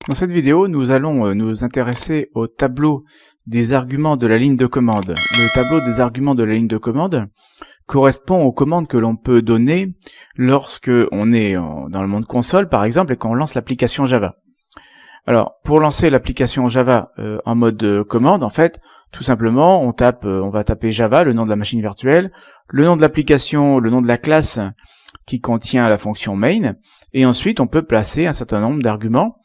Dans cette vidéo, nous allons nous intéresser au tableau des arguments de la ligne de commande. Le tableau des arguments de la ligne de commande correspond aux commandes que l'on peut donner lorsque on est dans le monde console, par exemple, et qu'on lance l'application Java. Alors, pour lancer l'application Java en mode commande, en fait, tout simplement, on va taper Java, le nom de la machine virtuelle, le nom de l'application, le nom de la classe qui contient la fonction main, et ensuite on peut placer un certain nombre d'arguments,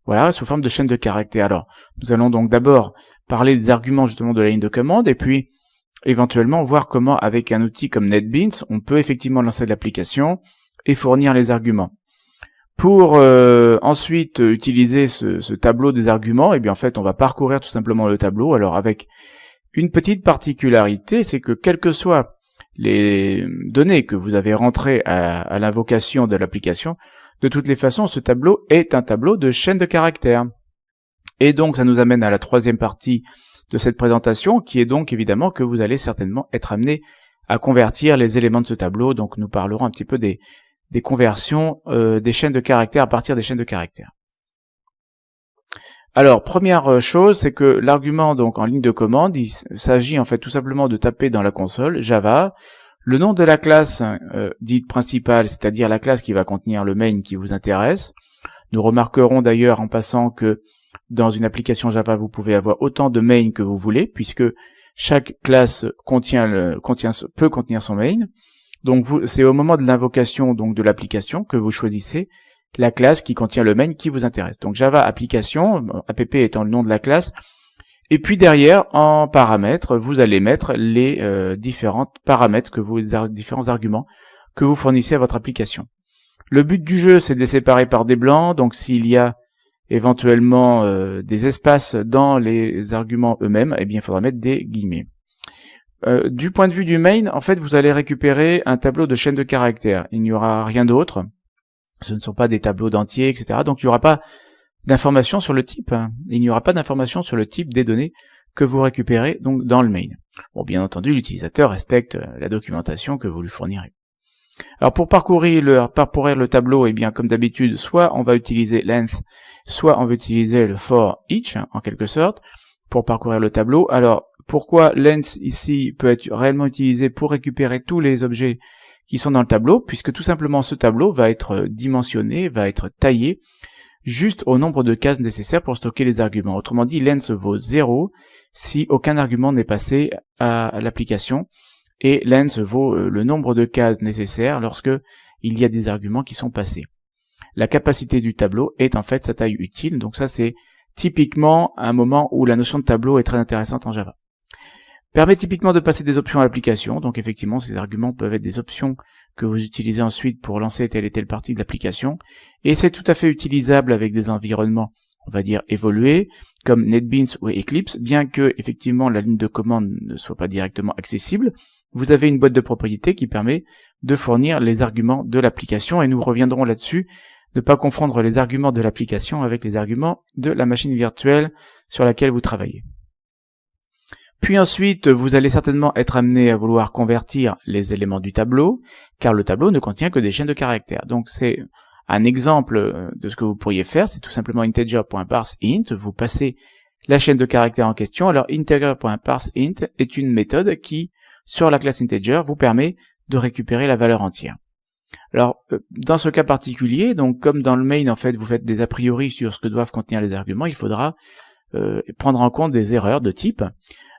voilà, sous forme de chaîne de caractères. Alors, nous allons donc d'abord parler des arguments justement de la ligne de commande, et puis éventuellement voir comment, avec un outil comme NetBeans, on peut effectivement lancer l'application et fournir les arguments. Pour ensuite utiliser ce tableau des arguments, et bien en fait on va parcourir tout simplement le tableau. Alors avec une petite particularité, c'est que quelles que soient les données que vous avez rentrées à l'invocation de l'application, de toutes les façons ce tableau est un tableau de chaîne de caractères. Et donc ça nous amène à la troisième partie de cette présentation, qui est donc évidemment que vous allez certainement être amené à convertir les éléments de ce tableau. Donc nous parlerons un petit peu des conversions des chaînes de caractères à partir des chaînes de caractères. Alors, première chose, c'est que l'argument donc en ligne de commande, il s'agit en fait tout simplement de taper dans la console Java le nom de la classe dite principale, c'est-à-dire la classe qui va contenir le main qui vous intéresse. Nous remarquerons d'ailleurs en passant que dans une application Java, vous pouvez avoir autant de main que vous voulez, puisque chaque classe peut contenir son main. Donc c'est au moment de l'invocation donc de l'application que vous choisissez la classe qui contient le main qui vous intéresse. Donc Java application, app étant le nom de la classe, et puis derrière en paramètres, vous allez mettre les différents paramètres différents arguments que vous fournissez à votre application. Le but du jeu, c'est de les séparer par des blancs. Donc s'il y a éventuellement des espaces dans les arguments eux-mêmes, eh bien il faudra mettre des guillemets. Du point de vue du main, en fait, vous allez récupérer un tableau de chaîne de caractères. Il n'y aura rien d'autre. Ce ne sont pas des tableaux d'entiers, etc. Donc, il n'y aura pas d'informations sur le type. Il n'y aura pas d'informations sur le type des données que vous récupérez donc dans le main. Bon, bien entendu, l'utilisateur respecte la documentation que vous lui fournirez. Alors, pour parcourir le tableau, eh bien, comme d'habitude, soit on va utiliser length, soit on va utiliser le for each, en quelque sorte, pour parcourir le tableau. Alors, pourquoi length ici peut être réellement utilisé pour récupérer tous les objets qui sont dans le tableau, puisque tout simplement ce tableau va être dimensionné, va être taillé juste au nombre de cases nécessaires pour stocker les arguments. Autrement dit, length vaut 0 si aucun argument n'est passé à l'application, et length vaut le nombre de cases nécessaires lorsque il y a des arguments qui sont passés. La capacité du tableau est en fait sa taille utile, donc ça c'est typiquement un moment où la notion de tableau est très intéressante en Java. Permet typiquement de passer des options à l'application, donc effectivement ces arguments peuvent être des options que vous utilisez ensuite pour lancer telle et telle partie de l'application, et c'est tout à fait utilisable avec des environnements, on va dire évolués, comme NetBeans ou Eclipse, bien que effectivement la ligne de commande ne soit pas directement accessible. Vous avez une boîte de propriété qui permet de fournir les arguments de l'application, et nous reviendrons là-dessus, ne pas confondre les arguments de l'application avec les arguments de la machine virtuelle sur laquelle vous travaillez. Puis ensuite, vous allez certainement être amené à vouloir convertir les éléments du tableau, car le tableau ne contient que des chaînes de caractères. Donc c'est un exemple de ce que vous pourriez faire, c'est tout simplement integer.parseInt, vous passez la chaîne de caractères en question. Alors integer.parseInt est une méthode qui, sur la classe integer, vous permet de récupérer la valeur entière. Alors, dans ce cas particulier, donc comme dans le main, en fait, vous faites des a priori sur ce que doivent contenir les arguments, il faudra prendre en compte des erreurs de type.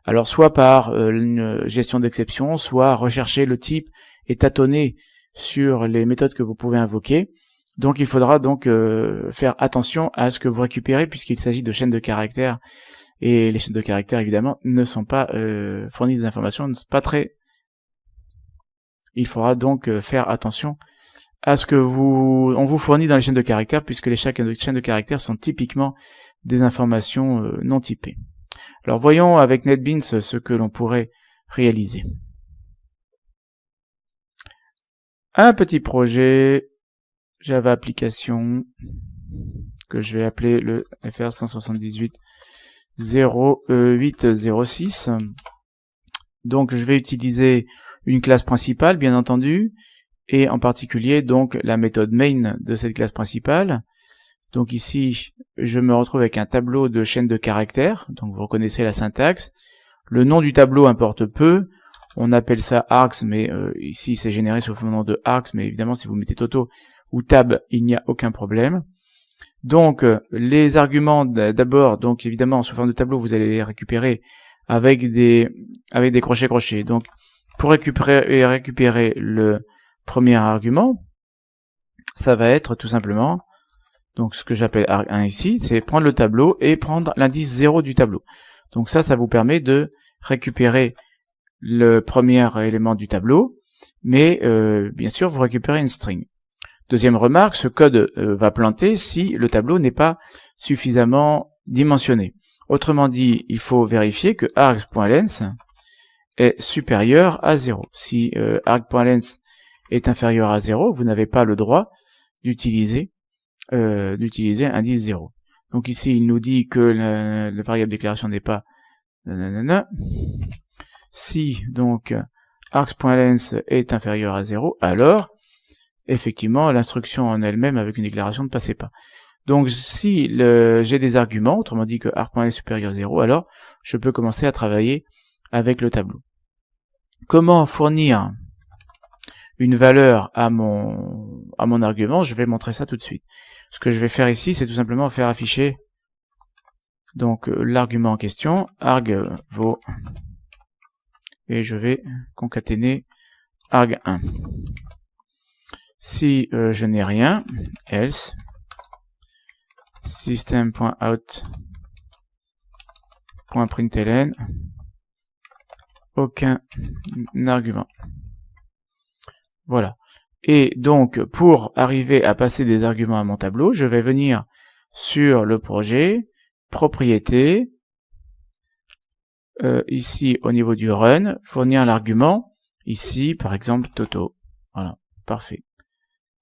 Alors soit par une gestion d'exception, soit rechercher le type et tâtonner sur les méthodes que vous pouvez invoquer. Donc il faudra donc faire attention à ce que vous récupérez, puisqu'il s'agit de chaînes de caractères, et les chaînes de caractères évidemment ne sont pas fournissent des informations, ne sont pas très... Il faudra donc faire attention à ce que on vous fournit dans les chaînes de caractères, puisque les chaînes de caractères sont typiquement des informations non typées. Alors voyons avec NetBeans ce que l'on pourrait réaliser. Un petit projet Java application que je vais appeler le FR178.0806. Donc je vais utiliser une classe principale bien entendu, et en particulier donc la méthode main de cette classe principale. Donc ici, je me retrouve avec un tableau de chaîne de caractères. Donc vous reconnaissez la syntaxe. Le nom du tableau importe peu. On appelle ça args, mais ici c'est généré sous le nom de args, mais évidemment si vous mettez Toto ou tab, il n'y a aucun problème. Donc les arguments d'abord, donc évidemment sous forme de tableau, vous allez les récupérer avec des crochets. Donc pour récupérer le premier argument, ça va être tout simplement, donc ce que j'appelle arg1 ici, c'est prendre le tableau et prendre l'indice 0 du tableau. Donc ça vous permet de récupérer le premier élément du tableau, mais bien sûr vous récupérez une string. Deuxième remarque, ce code va planter si le tableau n'est pas suffisamment dimensionné. Autrement dit, il faut vérifier que args.length est supérieur à 0. Si arg.length est inférieur à 0, vous n'avez pas le droit d'utiliser indice 0. Donc ici, il nous dit que la variable déclaration n'est pas nanana. Si donc args.length est inférieur à 0, alors effectivement l'instruction en elle-même avec une déclaration ne passait pas. Donc si j'ai des arguments, autrement dit que arg.length est supérieur à 0, alors je peux commencer à travailler avec le tableau. Comment fournir une valeur à mon argument? Je vais montrer ça tout de suite. Ce que je vais faire ici, c'est tout simplement faire afficher donc l'argument en question, arg_vo, et je vais concaténer arg1. Si je n'ai rien, else system.out.println, aucun argument. Voilà. Et donc, pour arriver à passer des arguments à mon tableau, je vais venir sur le projet, propriété, ici au niveau du run, fournir l'argument, ici par exemple Toto. Voilà, parfait.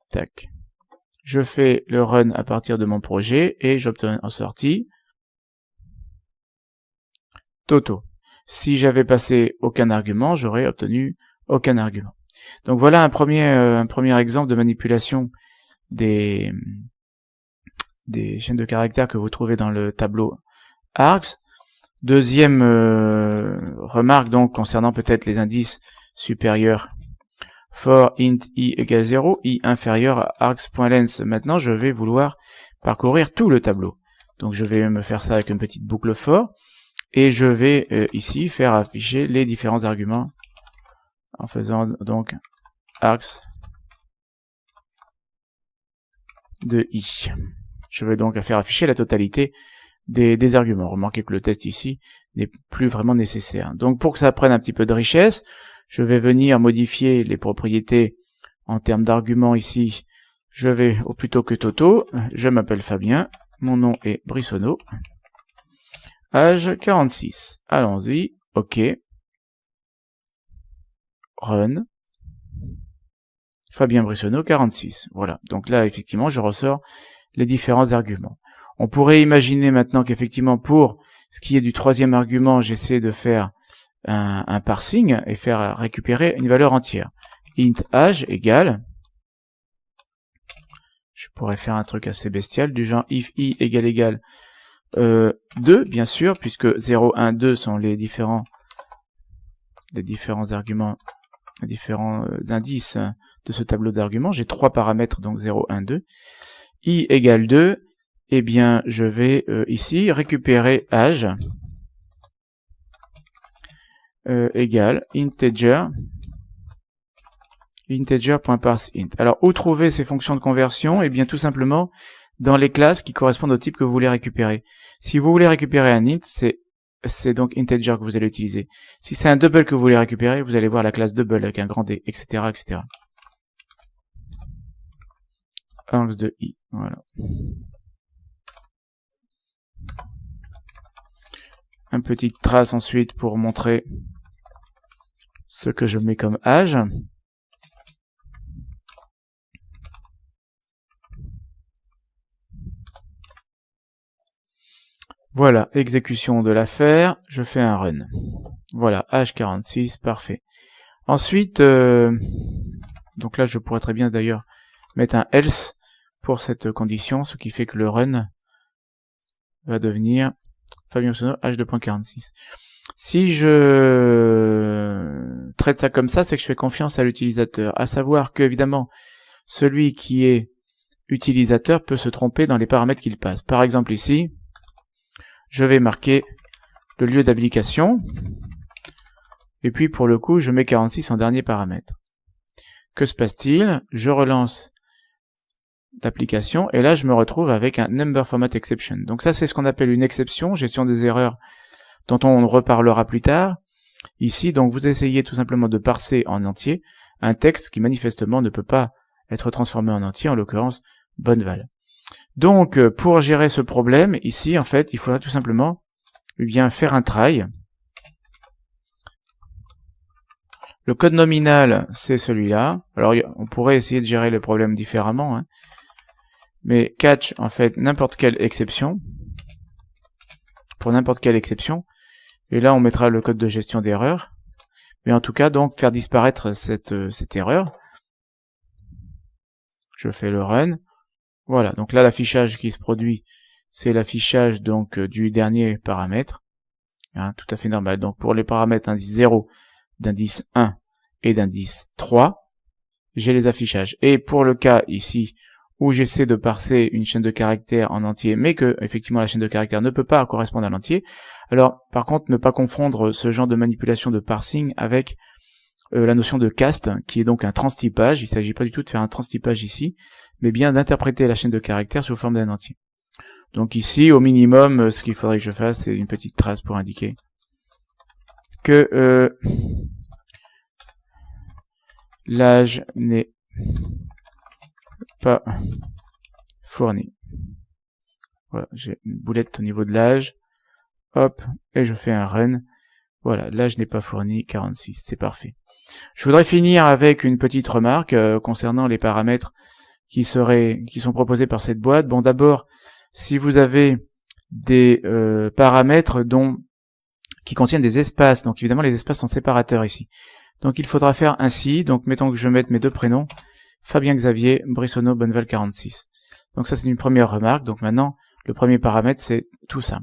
Tac. Je fais le run à partir de mon projet et j'obtiens en sortie Toto. Si j'avais passé aucun argument, j'aurais obtenu aucun argument. Donc voilà un premier exemple de manipulation des chaînes de caractères que vous trouvez dans le tableau args. Deuxième remarque donc concernant peut-être les indices supérieurs. For int i égale 0, i inférieur à args.length. Maintenant, je vais vouloir parcourir tout le tableau. Donc je vais me faire ça avec une petite boucle for, et je vais ici faire afficher les différents arguments en faisant donc args de i. Je vais donc faire afficher la totalité des arguments. Remarquez que le test ici n'est plus vraiment nécessaire. Donc pour que ça prenne un petit peu de richesse, je vais venir modifier les propriétés en termes d'arguments ici. Je vais au plutôt que Toto, je m'appelle Fabien, mon nom est Brissonneau, âge 46. Allons-y, OK. Run. Fabien Brissonneau, 46. Voilà, donc là effectivement je ressors les différents arguments. On pourrait imaginer maintenant qu'effectivement pour ce qui est du troisième argument, j'essaie de faire un parsing et faire récupérer une valeur entière. Int âge égale, je pourrais faire un truc assez bestial, du genre if i égale 2, bien sûr, puisque 0, 1, 2 sont les différents arguments, les différents indices de ce tableau d'arguments. J'ai 3 paramètres, donc 0, 1, 2. I égale 2, eh bien je vais ici récupérer âge égale integer.parseInt. Alors où trouver ces fonctions de conversion? Eh bien tout simplement dans les classes qui correspondent au type que vous voulez récupérer. Si vous voulez récupérer un int, c'est donc integer que vous allez utiliser. Si c'est un double que vous voulez récupérer, vous allez voir la classe double avec un grand D, etc., etc. Args de i, voilà. Une petite trace ensuite pour montrer ce que je mets comme âge. Voilà, exécution de l'affaire, je fais un run. Voilà, âge 46, parfait. Ensuite, donc là je pourrais très bien d'ailleurs mettre un else pour cette condition, ce qui fait que le run va devenir Fabien Sono H2.46. Si je traite ça comme ça, c'est que je fais confiance à l'utilisateur. À savoir que, évidemment, celui qui est utilisateur peut se tromper dans les paramètres qu'il passe. Par exemple ici, je vais marquer le lieu d'application, et puis pour le coup, je mets 46 en dernier paramètre. Que se passe-t-il? Je relance l'application, et là je me retrouve avec un number format exception. Donc ça c'est ce qu'on appelle une exception, gestion des erreurs, dont on reparlera plus tard. Ici, donc vous essayez tout simplement de parser en entier un texte qui manifestement ne peut pas être transformé en entier, en l'occurrence Bonneval. Donc pour gérer ce problème, ici en fait, il faudra tout simplement faire un try. Le code nominal, c'est celui-là. Alors on pourrait essayer de gérer le problème différemment, hein. Mais catch en fait n'importe quelle exception, pour n'importe quelle exception. Et là, on mettra le code de gestion d'erreur. Mais en tout cas, donc, faire disparaître cette erreur. Je fais le run. Voilà. Donc là, l'affichage qui se produit, c'est l'affichage donc du dernier paramètre. Hein, tout à fait normal. Donc, pour les paramètres d'indice 0, d'indice 1 et d'indice 3, j'ai les affichages. Et pour le cas ici, où j'essaie de parser une chaîne de caractères en entier, mais que effectivement la chaîne de caractères ne peut pas correspondre à l'entier. Alors, par contre, ne pas confondre ce genre de manipulation de parsing avec la notion de cast, qui est donc un transtypage. Il ne s'agit pas du tout de faire un transtypage ici, mais bien d'interpréter la chaîne de caractères sous forme d'un entier. Donc ici, au minimum, ce qu'il faudrait que je fasse, c'est une petite trace pour indiquer que l'âge n'est pas fourni. Voilà, j'ai une boulette au niveau de l'âge. Hop, et je fais un run. Voilà, l'âge n'est pas fourni, 46, c'est parfait. Je voudrais finir avec une petite remarque concernant les paramètres qui sont proposés par cette boîte. Bon, d'abord, si vous avez des paramètres qui contiennent des espaces, donc évidemment les espaces sont séparateurs ici. Donc il faudra faire ainsi, donc mettons que je mette mes deux prénoms, Fabien Xavier, Brissonneau, Bonneval 46. Donc ça c'est une première remarque, donc maintenant le premier paramètre c'est tout ça.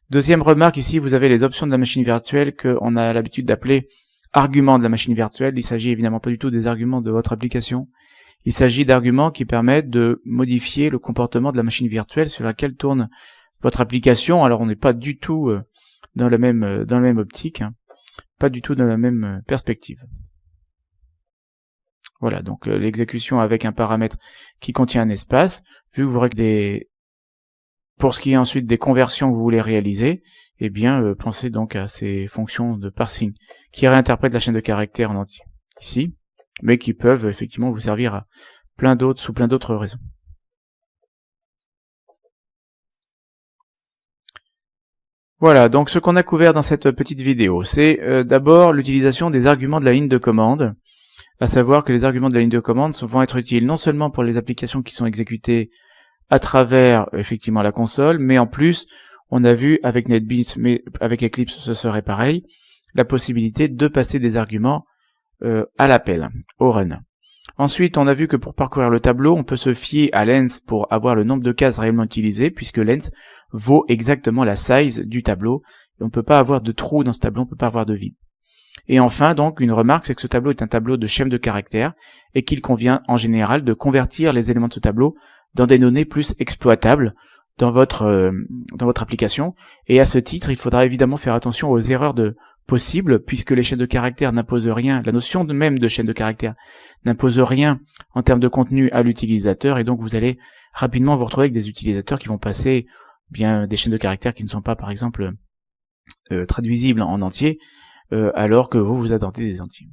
Deuxième remarque, ici vous avez les options de la machine virtuelle qu'on a l'habitude d'appeler arguments de la machine virtuelle. Il s'agit évidemment pas du tout des arguments de votre application. Il s'agit d'arguments qui permettent de modifier le comportement de la machine virtuelle sur laquelle tourne votre application. Alors on n'est pas du tout dans la même optique, hein. Pas du tout dans la même perspective. Voilà, donc l'exécution avec un paramètre qui contient un espace, vu que vous réglez pour ce qui est ensuite des conversions que vous voulez réaliser, eh bien pensez donc à ces fonctions de parsing qui réinterprètent la chaîne de caractères en entier ici, mais qui peuvent effectivement vous servir à sous plein d'autres raisons. Voilà, donc ce qu'on a couvert dans cette petite vidéo, c'est d'abord l'utilisation des arguments de la ligne de commande, à savoir que les arguments de la ligne de commande vont être utiles non seulement pour les applications qui sont exécutées à travers effectivement la console, mais en plus, on a vu avec NetBeans, mais avec Eclipse ce serait pareil, la possibilité de passer des arguments à l'appel, au run. Ensuite, on a vu que pour parcourir le tableau, on peut se fier à length pour avoir le nombre de cases réellement utilisées, puisque length vaut exactement la size du tableau, et on ne peut pas avoir de trou dans ce tableau, on ne peut pas avoir de vide. Et enfin, donc, une remarque, c'est que ce tableau est un tableau de schème de caractères, et qu'il convient en général de convertir les éléments de ce tableau dans des données plus exploitables dans votre application. Et à ce titre, il faudra évidemment faire attention aux erreurs possibles, puisque les chaînes de caractères n'imposent rien, la notion même de chaîne de caractères n'impose rien en termes de contenu à l'utilisateur, et donc vous allez rapidement vous retrouver avec des utilisateurs qui vont passer bien des chaînes de caractères qui ne sont pas, par exemple, traduisibles en entier, alors que vous attendez des entiers.